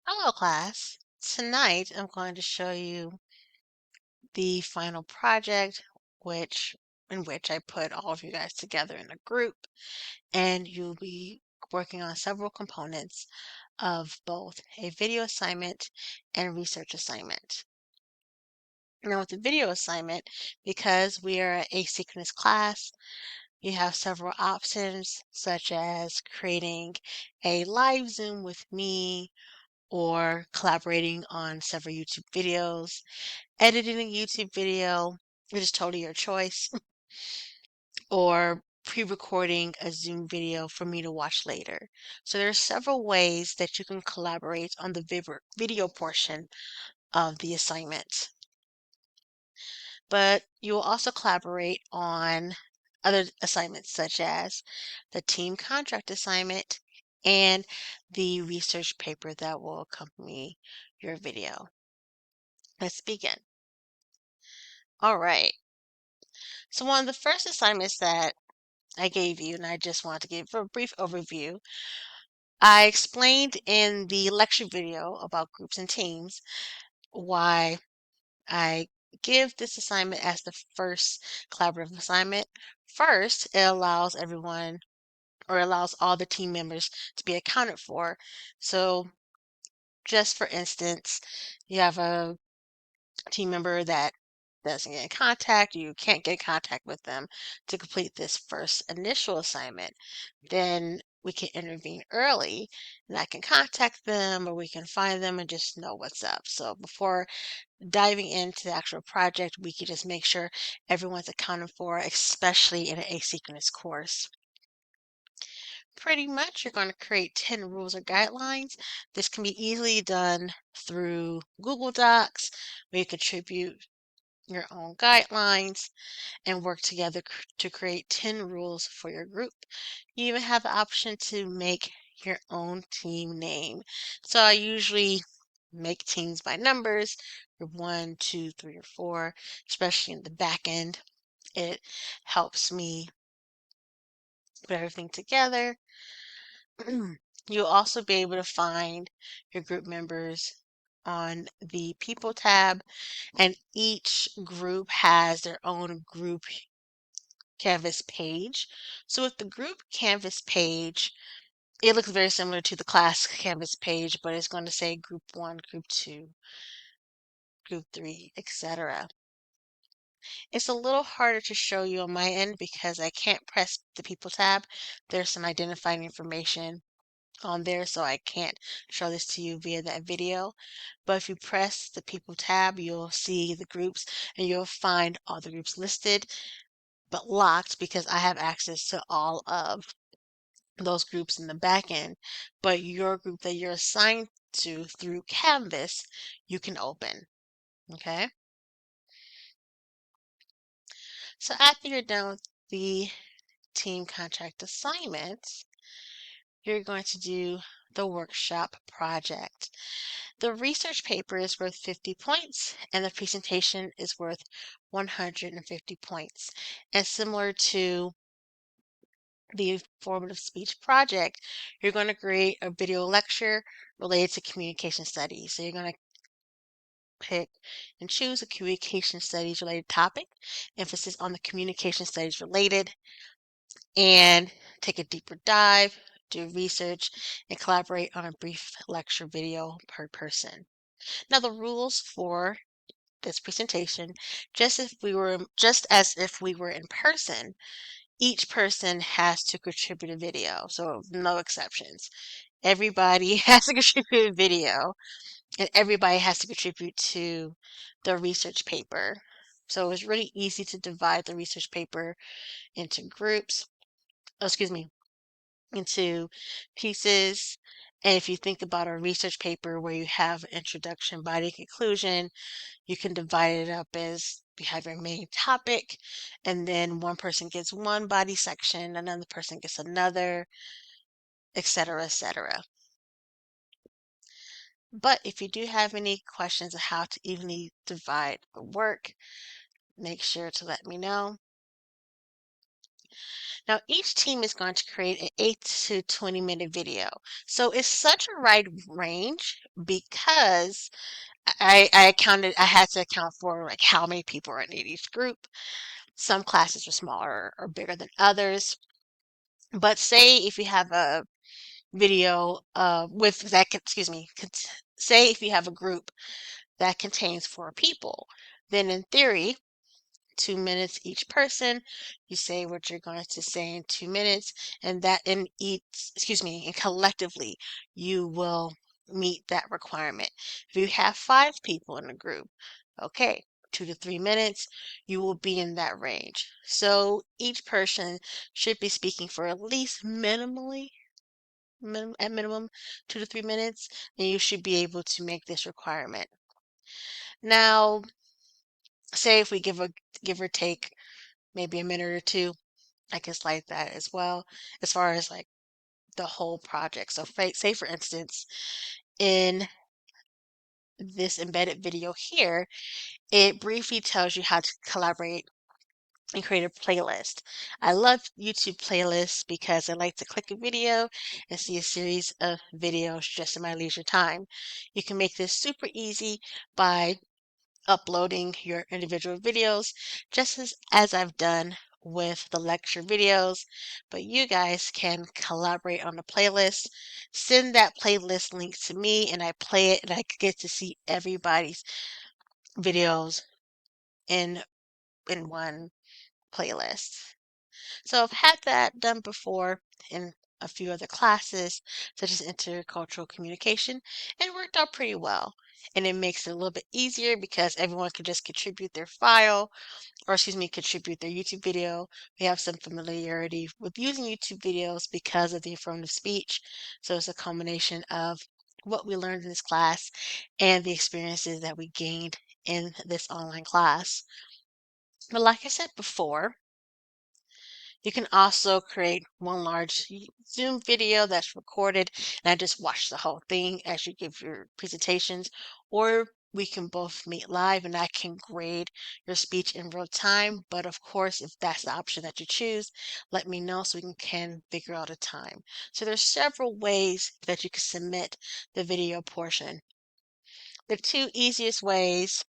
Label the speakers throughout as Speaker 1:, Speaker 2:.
Speaker 1: Hello, class. Tonight I'm going to show you the final project, which in which I put all of you guys together in a group, and you'll be working on several components of both a video assignment and a research assignment. Now, with the video assignment, because we are an asynchronous class, you have several options, such as creating a live Zoom with me or collaborating on several YouTube videos, editing a YouTube video, which is totally your choice, or pre-recording a Zoom video for me to watch later. So there are several ways that you can collaborate on the video portion of the assignment. But you will also collaborate on other assignments such as the team contract assignment and the research paper that will accompany your video. Let's begin. All right. So one of the first assignments that I gave you, and I just want to give a brief overview, I explained in the lecture video about groups and teams why I give this assignment as the first collaborative assignment. First, it allows everyone or allows all the team members to be accounted for. So just for instance, you have a team member that doesn't get in contact, you can't get in contact with them to complete this first initial assignment, then we can intervene early and I can contact them or we can find them and just know what's up. So before diving into the actual project, we can just make sure everyone's accounted for, especially in an asynchronous course. Pretty much, you're going to create 10 rules or guidelines. This can be easily done through Google Docs, where you contribute your own guidelines and work together to create 10 rules for your group. You even have the option to make your own team name. So I usually make teams by numbers, group 1, 2, 3, or 4, especially in the back end. It helps me put everything together. You'll also be able to find your group members on the People tab, and each group has their own group Canvas page. So with the group Canvas page, it looks very similar to the class Canvas page, but it's going to say group 1, group 2, group 3, etc. It's a little harder to show you on my end because I can't press the People tab. There's some identifying information on there, so I can't show this to you via that video. But if you press the People tab, you'll see the groups and you'll find all the groups listed, but locked because I have access to all of those groups in the back end. But your group that you're assigned to through Canvas, you can open. Okay? So after you're done with the team contract assignments, you're going to do the workshop project. The research paper is worth 50 points and the presentation is worth 150 points. And similar to the formative speech project, you're going to create a video lecture related to communication studies. So you're going to pick and choose a communication studies related topic, emphasis on the communication studies related, and take a deeper dive, do research, and collaborate on a brief lecture video per person. Now the rules for this presentation, just as if we were in person, each person has to contribute a video, so no exceptions. Everybody has to contribute a video, and everybody has to contribute to the research paper. So it's really easy to divide the research paper into groups, excuse me, into pieces. And if you think about a research paper where you have introduction, body, conclusion, you can divide it up as you have your main topic, and then one person gets one body section, another person gets another, etc., etc. But if you do have any questions of how to evenly divide the work, make sure to let me know. Now, each team is going to create an 8 to 20-minute video. So it's such a wide range because I had to account for like how many people are in each group. Some classes are smaller or bigger than others. But say if you have a video with that, excuse me, say if you have a group that contains 4 people, then in theory, 2 minutes each person. You say what you're going to say in 2 minutes, and that in each, excuse me, and collectively you will meet that requirement. If you have 5 people in a group, okay, 2 to 3 minutes, you will be in that range. So each person should be speaking for at least at minimum 2 to 3 minutes, and you should be able to make this requirement. Now, say if we give or take maybe a minute or two, I can slide that as well as far as like the whole project. So say for instance, in this embedded video here, it briefly tells you how to collaborate and create a playlist. I love YouTube playlists because I like to click a video and see a series of videos just in my leisure time. You can make this super easy by uploading your individual videos, just as I've done with the lecture videos, but you guys can collaborate on a playlist. Send that playlist link to me and I play it and I get to see everybody's videos in one playlist. So I've had that done before in a few other classes, such as intercultural communication, and it worked out pretty well. And it makes it a little bit easier because everyone can just contribute their file, or excuse me, contribute their YouTube video. We have some familiarity with using YouTube videos because of the affirmative speech. So it's a combination of what we learned in this class and the experiences that we gained in this online class. But like I said before, you can also create one large Zoom video that's recorded, and I just watch the whole thing as you give your presentations, or we can both meet live and I can grade your speech in real time. But of course, if that's the option that you choose, let me know so we can figure out a time. So there's several ways that you can submit the video portion. The two easiest ways,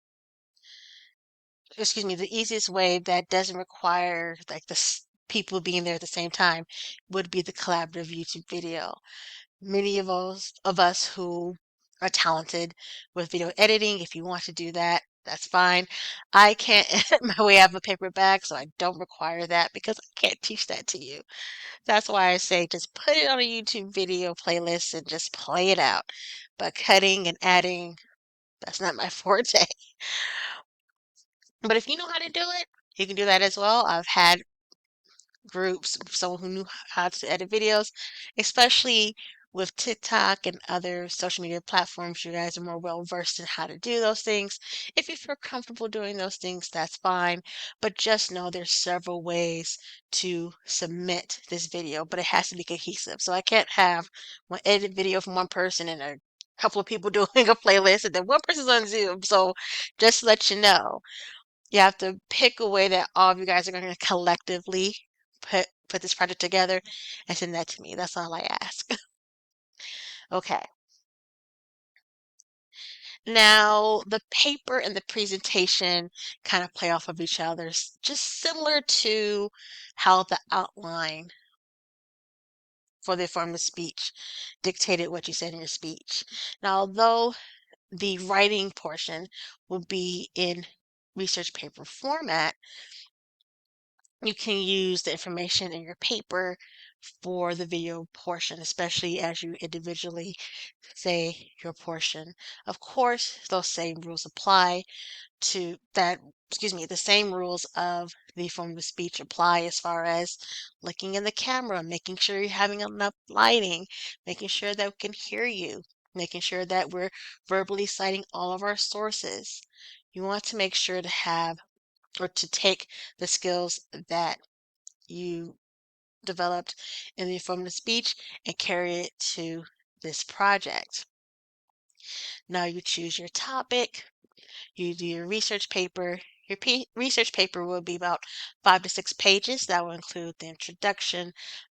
Speaker 1: excuse me, the easiest way that doesn't require like people being there at the same time would be the collaborative YouTube video. Many of us who are talented with video editing, if you want to do that, that's fine. I can't edit my way out of a paper bag, so I don't require that because I can't teach that to you. That's why I say just put it on a YouTube video playlist and just play it out. But cutting and adding, that's not my forte. But if you know how to do it, you can do that as well. I've had groups, someone who knew how to edit videos, especially with TikTok and other social media platforms. You guys are more well versed in how to do those things. If you feel comfortable doing those things, that's fine. But just know there's several ways to submit this video, but it has to be cohesive. So I can't have one edit video from one person and a couple of people doing a playlist and then one person's on Zoom. So just to let you know, you have to pick a way that all of you guys are going to collectively put this project together and send that to me. That's all I ask. Okay. Now, the paper and the presentation kind of play off of each other, just similar to how the outline for the form of speech dictated what you said in your speech. Now, although the writing portion will be in research paper format, you can use the information in your paper for the video portion, especially as you individually say your portion. Of course, those same rules apply to that, excuse me, the same rules of the form of speech apply as far as looking in the camera, making sure you're having enough lighting, making sure that we can hear you, making sure that we're verbally citing all of our sources. You want to make sure to have or to take the skills that you developed in the affirmative speech and carry it to this project. Now you choose your topic, you do your research paper, Your research paper will be about 5 to 6 pages. That will include the introduction,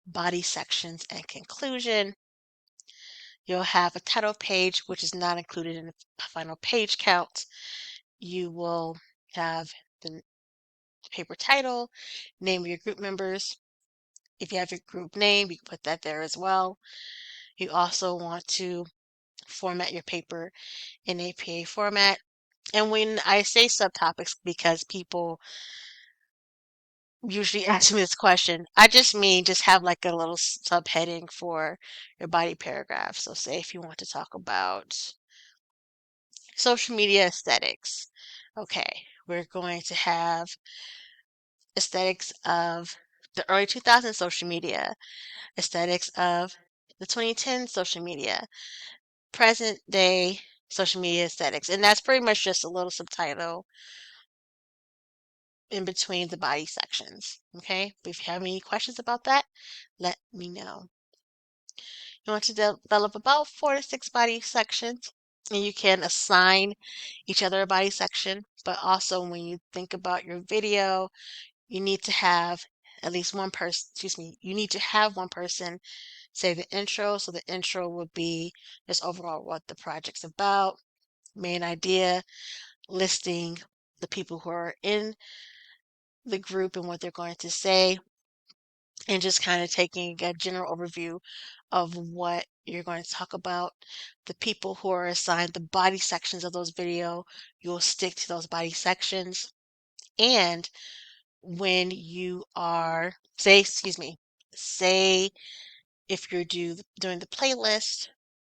Speaker 1: body sections, and conclusion. You'll have a title page, which is not included in the final page count. You will have the paper title, name of your group members. If you have your group name, you can put that there as well. You also want to format your paper in APA format. And when I say subtopics, because people usually ask me this question, I just mean just have like a little subheading for your body paragraph. So say if you want to talk about social media aesthetics. Okay, we're going to have aesthetics of the early 2000s social media, aesthetics of the 2010 social media, present day social media aesthetics. And that's pretty much just a little subtitle in between the body sections. Okay, if you have any questions about that, let me know. You want to develop about 4 to 6 body sections, and you can assign each other a body section. But also, when you think about your video, you need to have at least one person, excuse me, you need to have one person say the intro. So the intro would be just overall what the project's about, main idea, listing the people who are in the group and what they're going to say, and just kind of taking a general overview of what you're going to talk about. The people who are assigned the body sections of those video, you'll stick to those body sections. And when you are, say if you're doing the playlist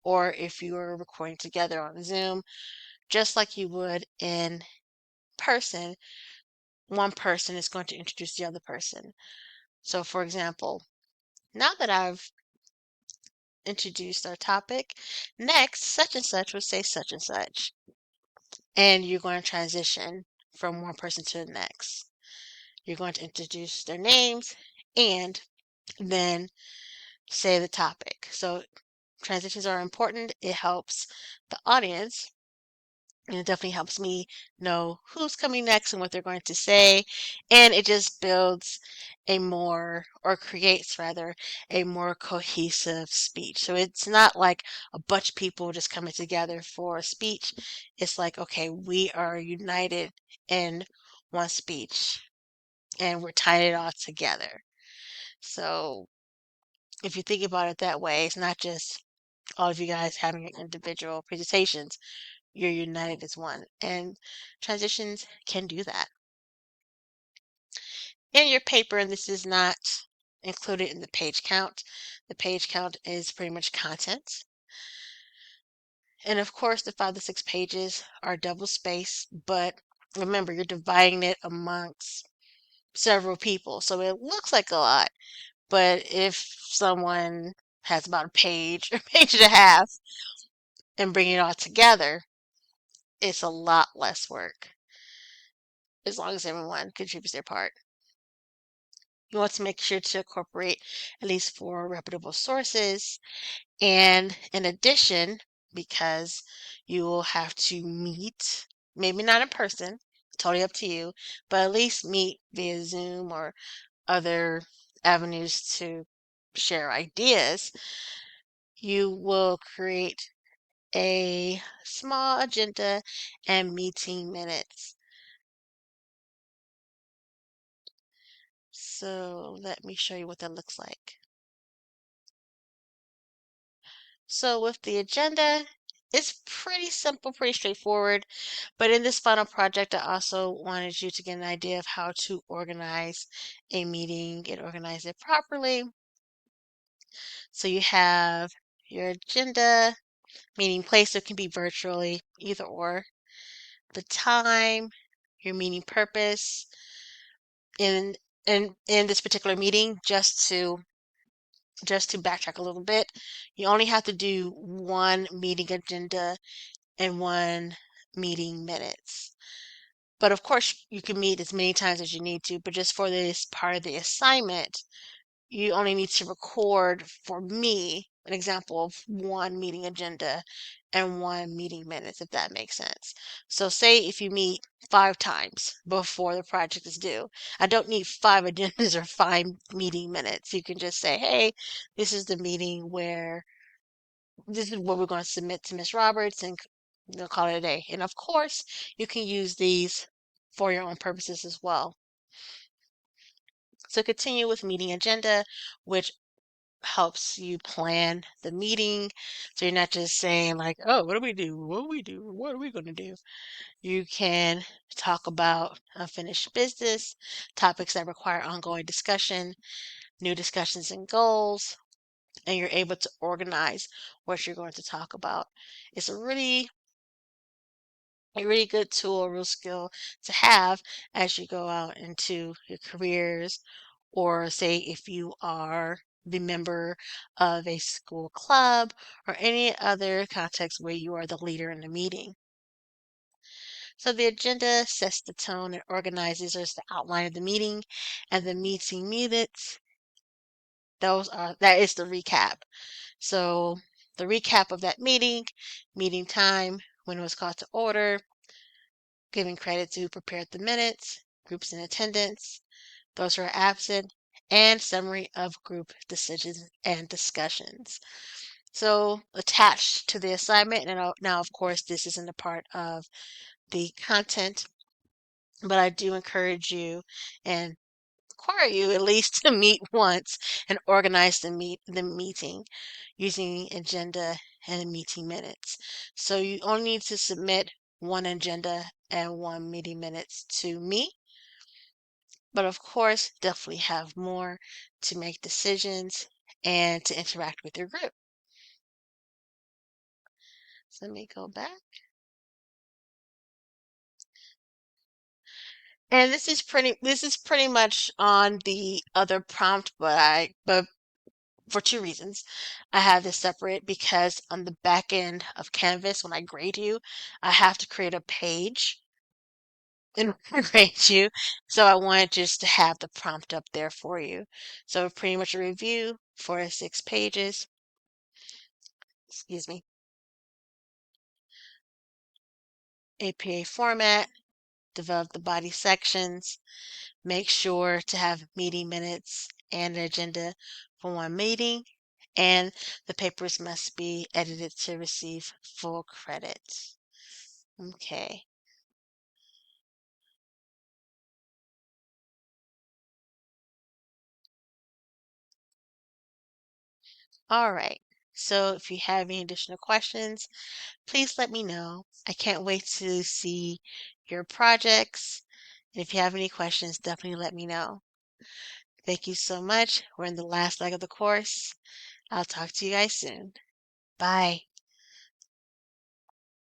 Speaker 1: or if you're recording together on Zoom, just like you would in person, one person is going to introduce the other person. So for example, now that I've introduced our topic, next such and such would say such and such. And you're going to transition from one person to the next. You're going to introduce their names and then say the topic. So transitions are important. It helps the audience, and it definitely helps me know who's coming next and what they're going to say. And it just builds a more, or creates rather, a more cohesive speech. So it's not like a bunch of people just coming together for a speech. It's like, okay, we are united in one speech and we're tying it all together. So if you think about it that way, it's not just all of you guys having individual presentations. You're united as one. And transitions can do that. In your paper, and this is not included in the page count, the page count is pretty much content. And of course, the 5 to 6 pages are double spaced, but remember, you're dividing it amongst several people. So it looks like a lot, but if someone has about a page or page and a half and bring it all together, it's a lot less work as long as everyone contributes their part. You want to make sure to incorporate at least 4 reputable sources. And in addition, because you will have to meet, maybe not in person, totally up to you, but at least meet via Zoom or other avenues to share ideas, you will create a small agenda and meeting minutes. So let me show you what that looks like. So with the agenda, it's pretty simple, pretty straightforward. But in this final project, I also wanted you to get an idea of how to organize a meeting and organize it properly. So you have your agenda, meeting place, so it can be virtually, either or. The time, your meeting purpose. In in this particular meeting, just to backtrack a little bit, you only have to do one meeting agenda and one meeting minutes. But of course, you can meet as many times as you need to, but just for this part of the assignment, you only need to record for me an example of one meeting agenda and one meeting minutes, if that makes sense. So say if you meet 5 times before the project is due, I don't need 5 agendas or 5 meeting minutes. You can just say, hey, this is the meeting where this is what we're going to submit to Ms. Roberts and call it a day. And of course, you can use these for your own purposes as well. So continue with meeting agenda, which helps you plan the meeting. So you're not just saying like, oh, what do we do? What do we do? What are we going to do? You can talk about unfinished business, topics that require ongoing discussion, new discussions and goals, and you're able to organize what you're going to talk about. It's a really good tool, a real skill to have as you go out into your careers, or say if you are the member of a school club or any other context where you are the leader in the meeting. So the agenda sets the tone and organizes or is the outline of the meeting, and the meeting minutes, that is the recap. So the recap of that meeting time, when it was called to order, giving credit to who prepared the minutes, groups in attendance, those who are absent, and summary of group decisions and discussions. So attached to the assignment, and now of course this isn't a part of the content, but I do encourage you and require you at least to meet once and organize the meeting using agenda and meeting minutes. So you only need to submit one agenda and one meeting minutes to me. But of course, definitely have more to make decisions and to interact with your group. So let me go back. And this is pretty much on the other prompt, but for 2 reasons. I have this separate because on the back end of Canvas, when I grade you, I have to create a page and grade you. So I wanted just to have the prompt up there for you. So pretty much a review for 6 pages. Excuse me. APA format, develop the body sections, make sure to have meeting minutes and an agenda for one meeting, and the papers must be edited to receive full credit. Okay. All right. So if you have any additional questions, please let me know. I can't wait to see your projects. And if you have any questions, definitely let me know. Thank you so much. We're in the last leg of the course. I'll talk to you guys soon. Bye.